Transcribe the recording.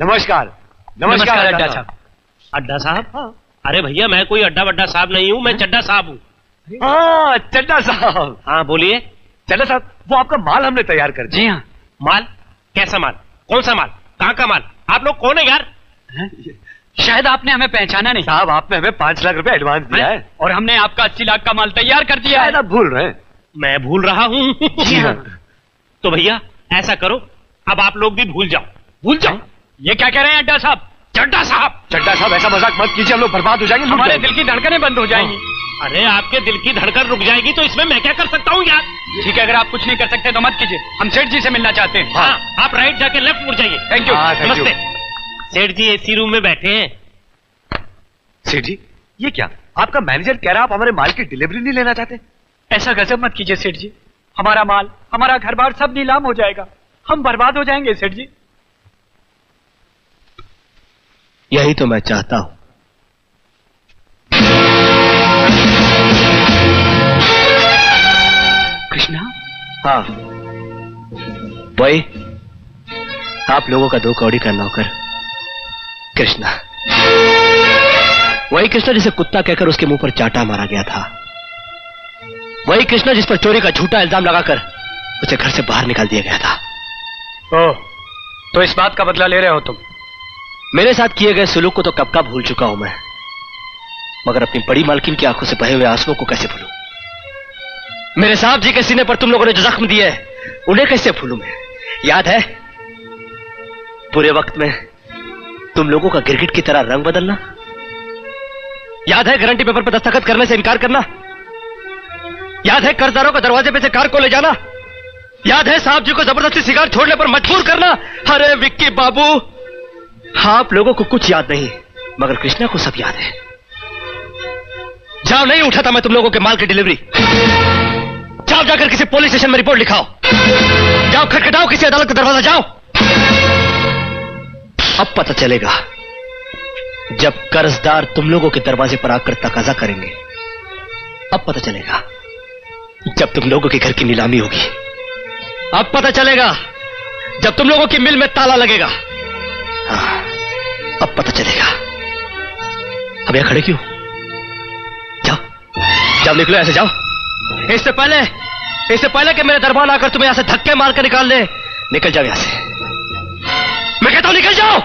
नमस्कार। नमस्कार अड्डा साहब। अड्डा साहब? हाँ। अरे भैया मैं कोई अड्डा वड्डा साहब नहीं हूँ, मैं चड्डा साहब हूँ। हाँ चड्डा साहब। हाँ बोलिए। चड्डा साहब वो आपका माल हमने तैयार कर दिया। जी हाँ। माल? कैसा माल? कौन सा माल? कहाँ का माल? आप लोग कौन है यार? शायद आपने हमें पहचाना नहीं। साहब आपने हमें 5 लाख रुपए एडवांस दिया है और हमने आपका 80 लाख का माल तैयार कर दिया है। आप भूल रहे हैं। मैं भूल रहा हूँ? जी हाँ। तो भैया ऐसा करो, अब आप लोग भी भूल जाओ। भूल जाओ। ये क्या कह रहे हैं अड्डा साहब? चड्डा साहब। चड्डा साहब ऐसा मजाक मत कीजिए, हम लोग बर्बाद हो जाएंगे। हमारे दिल की धड़कनें बंद हो जाएंगी। अरे आपके दिल की धड़कन रुक जाएगी तो इसमें मैं क्या कर सकता हूँ यार? ठीक है, अगर आप कुछ नहीं कर सकते तो मत कीजिए, हम सेठ जी से मिलना चाहते हैं। हाँ, आप राइट जाके लेफ्ट मुड़ जाइए। Thank you. नमस्ते। सेठ जी एसी रूम में बैठे हैं। सेठ जी ये क्या, आपका मैनेजर कह रहा आप हमारे माल की डिलीवरी नहीं लेना चाहते? ऐसा गजब मत कीजिए सेठ जी, हमारा माल, हमारा घर बार सब नीलाम हो जाएगा, हम बर्बाद हो जाएंगे सेठ जी। यही तो मैं चाहता हूं। कृष्णा? हाँ वही आप लोगों का 2 कौड़ी का नौकर कृष्णा। वही कृष्णा जिसे कुत्ता कहकर उसके मुंह पर चाटा मारा गया था। वही कृष्णा जिस पर चोरी का झूठा इल्जाम लगाकर उसे घर से बाहर निकाल दिया गया था। ओह, तो इस बात का बदला ले रहे हो तुम? मेरे साथ किए गए सुलूक को तो कब का भूल चुका हूं मैं, मगर अपनी बड़ी मालकिन की आंखों से बहे हुए आंसुओं को कैसे भूलूं? मेरे साहब जी के सीने पर तुम लोगों ने जो जख्म दिए उन्हें कैसे भूलूं मैं? याद है बुरे वक्त में तुम लोगों का गिरगिट की तरह रंग बदलना? याद है गारंटी पेपर पर दस्तखत करने से इनकार करना? याद है कर्जदारों को दरवाजे पे से कार को ले जाना? याद है साहब जी को जबरदस्ती सिगार छोड़ने पर मजबूर करना? अरे विक्की बाबू, आप लोगों को कुछ याद नहीं, मगर कृष्णा को सब याद है। जाओ, नहीं उठाता मैं तुम लोगों के माल की डिलीवरी। जाओ जाकर किसी पुलिस स्टेशन में रिपोर्ट लिखाओ, जाओ खटखटाओ किसी अदालत का दरवाजा, जाओ। अब पता चलेगा जब कर्जदार तुम लोगों के दरवाजे पर आकर तकाजा करेंगे। अब पता चलेगा जब तुम लोगों के घर की नीलामी होगी। अब पता चलेगा जब तुम लोगों की मिल में ताला लगेगा। हाँ, अब पता चलेगा। अब यहां खड़े क्यों? जाओ जाओ, निकलो ऐसे, जाओ। इससे पहले कि मेरे दरबार आकर तुम्हें यहां से धक्के मारकर निकाल ले, निकल जाओ यहां से। मैं कहता हूं निकल जाओ।